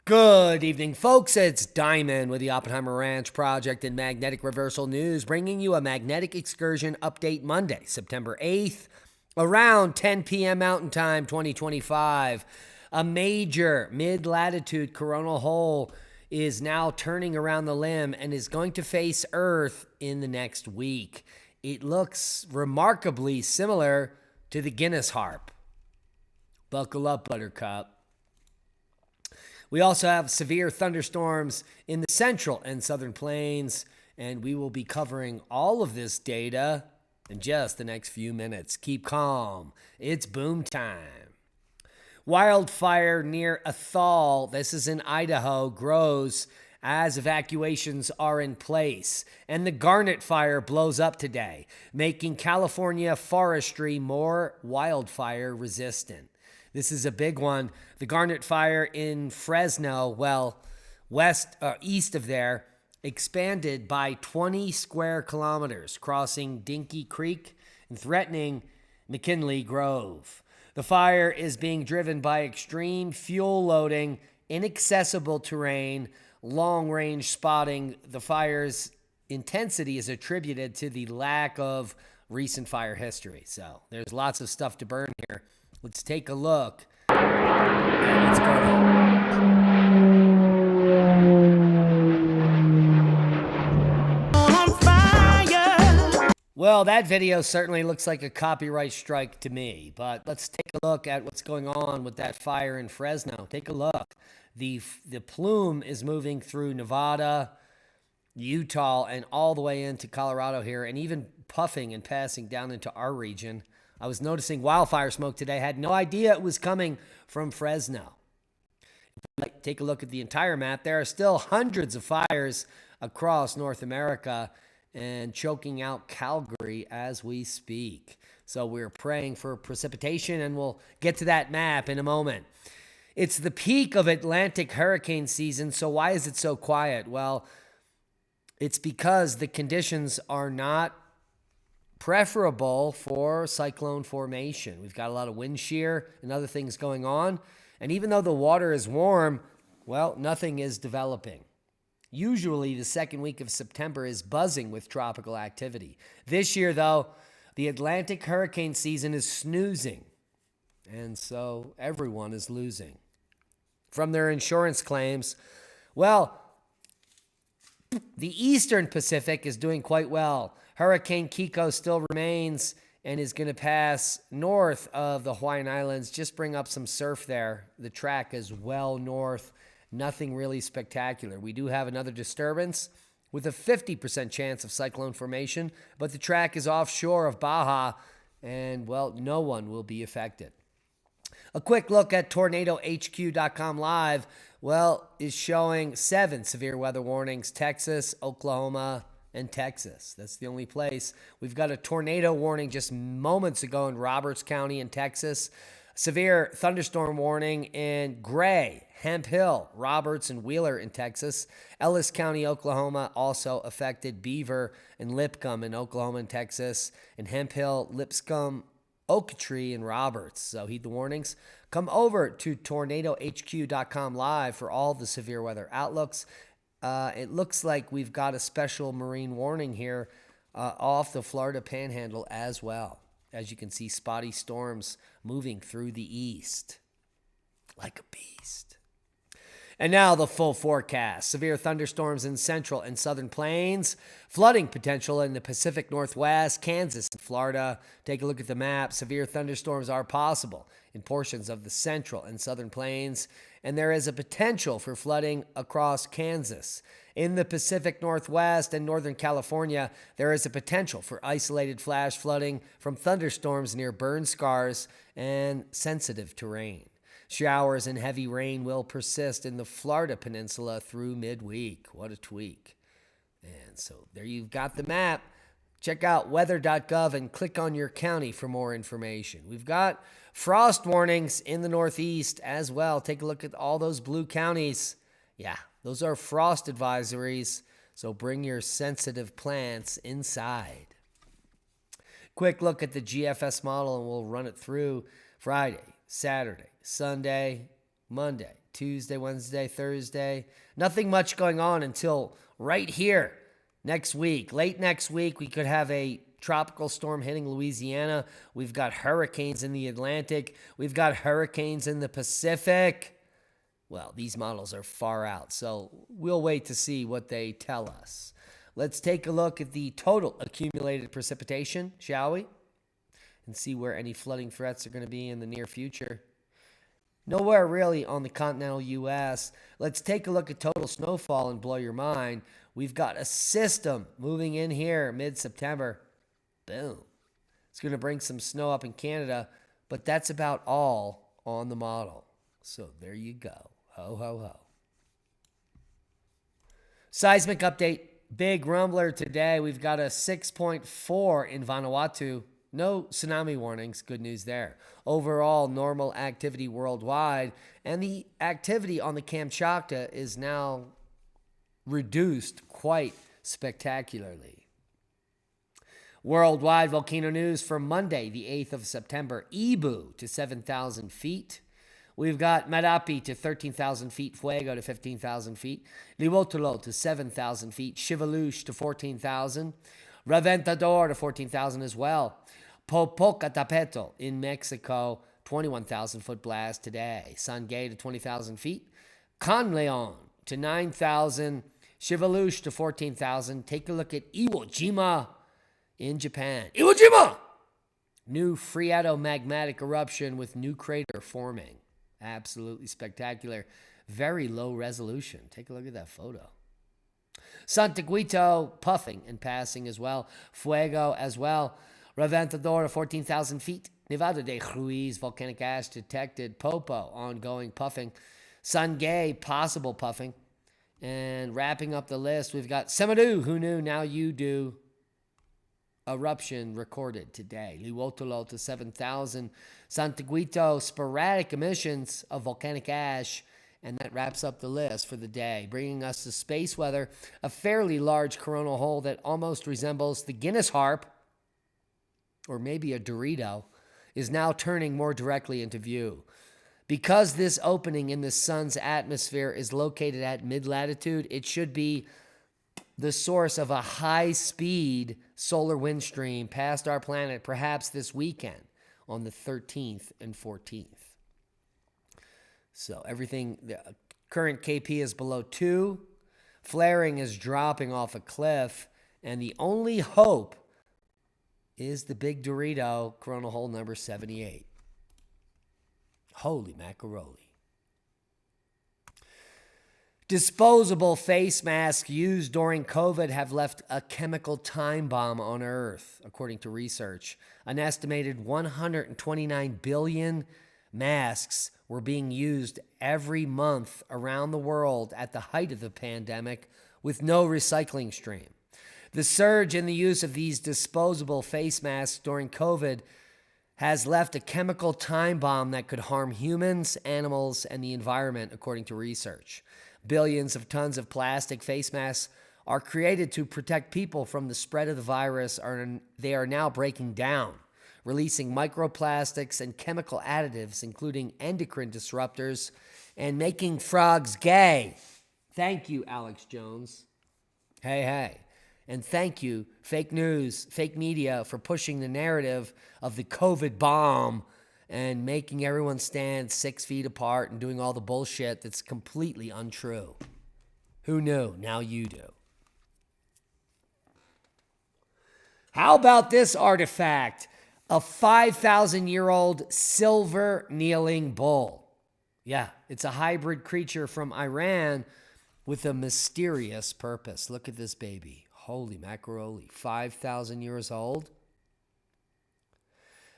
Good evening, folks. It's Diamond with the Oppenheimer Ranch Project and Magnetic Reversal News, bringing you a magnetic excursion update Monday, September 8th, around 10 p.m. Mountain Time 2025. A major mid-latitude coronal hole is now turning around the limb and is going to face Earth in the next week. It looks remarkably similar to the Guinness Harp. Buckle up, Buttercup. We also have severe thunderstorms in the central and southern plains, and we will be covering all of this data in just the next few minutes. Keep calm. It's boom time. Wildfire near Athol, this is in Idaho, grows as evacuations are in place. And the Garnet Fire blows up today, making California forestry more wildfire resistant. This is a big one. The Garnet Fire in Fresno, east of there, expanded by 20 square kilometers, crossing Dinky Creek and threatening McKinley Grove. The fire is being driven by extreme fuel loading, inaccessible terrain, long-range spotting. The fire's intensity is attributed to the lack of recent fire history. So there's lots of stuff to burn here. Let's take a look at what's going on. Fire. Well, that video certainly looks like a copyright strike to me, but let's take a look at what's going on with that fire in Fresno. Take a look. The plume is moving through Nevada, Utah, and all the way into Colorado here, and even puffing and passing down into our region. I was noticing wildfire smoke today. I had no idea it was coming from Fresno. Take a look at the entire map. There are still hundreds of fires across North America and choking out Calgary as we speak. So we're praying for precipitation, and we'll get to that map in a moment. It's the peak of Atlantic hurricane season, so why is it so quiet? Well, it's because the conditions are not preferable for cyclone formation. We've got a lot of wind shear and other things going on. And even though the water is warm, well, nothing is developing. Usually the second week of September is buzzing with tropical activity. This year, though, the Atlantic hurricane season is snoozing. And so everyone is losing. From their insurance claims, well, the Eastern Pacific is doing quite well. Hurricane Kiko still remains and is going to pass north of the Hawaiian Islands. Just bring up some surf there. The track is well north. Nothing really spectacular. We do have another disturbance with a 50% chance of cyclone formation, but the track is offshore of Baja, and, well, no one will be affected. A quick look at TornadoHQ.com Live, is showing 7 severe weather warnings: Texas, Oklahoma, and Texas. That's the only place. We've got a tornado warning just moments ago in Roberts County in Texas. Severe thunderstorm warning in Gray, Hemp Hill, Roberts, and Wheeler in Texas. Ellis County, Oklahoma, also affected. Beaver and Lipscomb in Oklahoma and Texas. And Hemp Hill, Lipscomb, Oaktree, and Roberts. So heed the warnings. Come over to TornadoHQ.com Live for all the severe weather outlooks. It looks like we've got a special marine warning here off the Florida Panhandle as well. As you can see, spotty storms moving through the east like a beast. And now the full forecast. Severe thunderstorms in central and southern plains. Flooding potential in the Pacific Northwest, Kansas, and Florida. Take a look at the map. Severe thunderstorms are possible in portions of the central and southern plains. And there is a potential for flooding across Kansas. In the Pacific Northwest and Northern California, there is a potential for isolated flash flooding from thunderstorms near burn scars and sensitive terrain. Showers and heavy rain will persist in the Florida Peninsula through midweek. What a tweak. And so there you've got the map. Check out weather.gov and click on your county for more information. We've got frost warnings in the Northeast as well. Take a look at all those blue counties. Yeah, those are frost advisories. So bring your sensitive plants inside. Quick look at the GFS model, and we'll run it through Friday, Saturday, Sunday, Monday, Tuesday, Wednesday, Thursday. Nothing much going on until right here next week. Late next week, we could have a tropical storm hitting Louisiana. We've got hurricanes in the Atlantic. We've got hurricanes in the Pacific. Well, these models are far out, so we'll wait to see what they tell us. Let's take a look at the total accumulated precipitation, shall we? And see where any flooding threats are going to be in the near future. Nowhere really on the continental U.S. Let's take a look at total snowfall and blow your mind. We've got a system moving in here mid-September. Boom. It's going to bring some snow up in Canada, but that's about all on the model. So there you go. Ho, ho, ho. Seismic update. Big rumbler today. We've got a 6.4 in Vanuatu. No tsunami warnings. Good news there. Overall, normal activity worldwide. And the activity on the Kamchatka is now reduced quite spectacularly. Worldwide volcano news for Monday, the 8th of September. Ibu to 7,000 feet. We've got Marapi to 13,000 feet. Fuego to 15,000 feet. Liwotolo to 7,000 feet. Chivalush to 14,000. Reventador to 14,000 as well. Popocatépetl in Mexico, 21,000 foot blast today. Sangay to 20,000 feet. Conleon to 9,000. Chivalush to 14,000. Take a look at Iwo Jima in Japan. Iwo Jima! New phreatomagmatic eruption with new crater forming. Absolutely spectacular. Very low resolution. Take a look at that photo. Santiaguito puffing and passing as well. Fuego as well. Reventador to 14,000 feet. Nevada de Ruiz, volcanic ash detected. Popo, ongoing puffing. Sangay, possible puffing. And wrapping up the list, we've got Semeru, who knew, now you do. Eruption recorded today. Liwotolo to 7,000. Santiaguito, sporadic emissions of volcanic ash. And that wraps up the list for the day, bringing us to space weather. A fairly large coronal hole that almost resembles the Guinness harp, or maybe a Dorito, is now turning more directly into view. Because this opening in the sun's atmosphere is located at mid-latitude, it should be the source of a high-speed solar wind stream past our planet, perhaps this weekend on the 13th and 14th. So everything, the current KP is below 2. Flaring is dropping off a cliff, and the only hope is the big Dorito, coronal hole number 78. Holy macaroni. Disposable face masks used during COVID have left a chemical time bomb on Earth, according to research. An estimated 129 billion masks were being used every month around the world at the height of the pandemic with no recycling stream. The surge in the use of these disposable face masks during COVID has left a chemical time bomb that could harm humans, animals, and the environment, according to research. Billions of tons of plastic face masks are created to protect people from the spread of the virus. They are now breaking down, releasing microplastics and chemical additives, including endocrine disruptors, and making frogs gay. Thank you, Alex Jones. Hey, hey. And thank you, fake news, fake media, for pushing the narrative of the COVID bomb and making everyone stand 6 feet apart and doing all the bullshit that's completely untrue. Who knew? Now you do. How about this artifact? A 5,000-year-old silver kneeling bull. Yeah, it's a hybrid creature from Iran with a mysterious purpose. Look at this baby. Holy macaroni, 5,000 years old.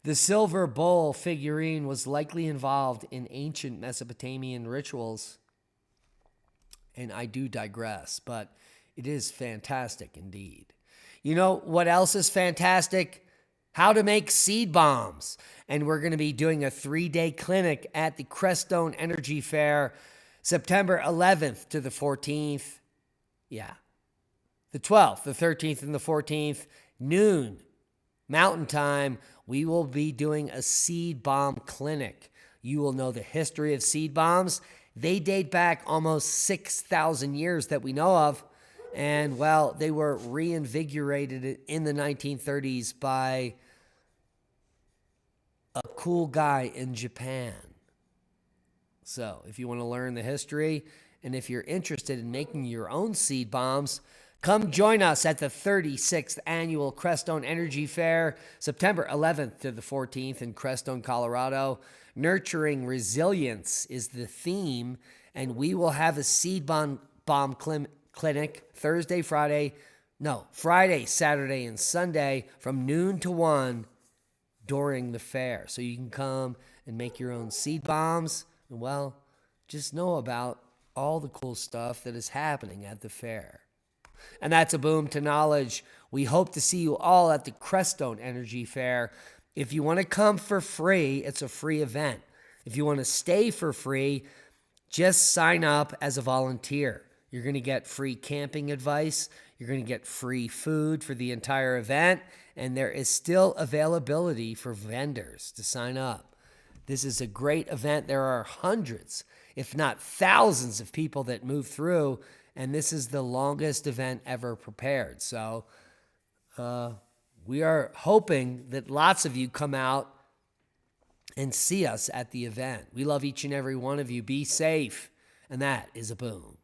The silver bull figurine was likely involved in ancient Mesopotamian rituals. And I do digress, but it is fantastic indeed. You know what else is fantastic? How to make seed bombs. And we're going to be doing a 3-day clinic at the Crestone Energy Fair, September 11th to the 14th. Yeah. The 12th, the 13th, and the 14th, noon, Mountain Time, we will be doing a seed bomb clinic. You will know the history of seed bombs They date back almost 6,000 years that we know of. And, well, they were reinvigorated in the 1930s by a cool guy in Japan. So if you want to learn the history and if you're interested in making your own seed bombs, come join us at the 36th Annual Crestone Energy Fair, September 11th to the 14th in Crestone, Colorado. Nurturing resilience is the theme, and we will have a seed bomb clinic Friday, Saturday, and Sunday from noon to 1 during the fair. So you can come and make your own seed bombs and, well, just know about all the cool stuff that is happening at the fair. And that's a boom to knowledge. We hope to see you all at the Crestone Energy Fair. If you want to come for free, it's a free event. If you want to stay for free, just sign up as a volunteer. You're going to get free camping advice. You're going to get free food for the entire event. And there is still availability for vendors to sign up. This is a great event. There are hundreds, if not thousands of people that move through. And this is the longest event ever prepared. So we are hoping that lots of you come out and see us at the event. We love each and every one of you. Be safe. And that is a boom.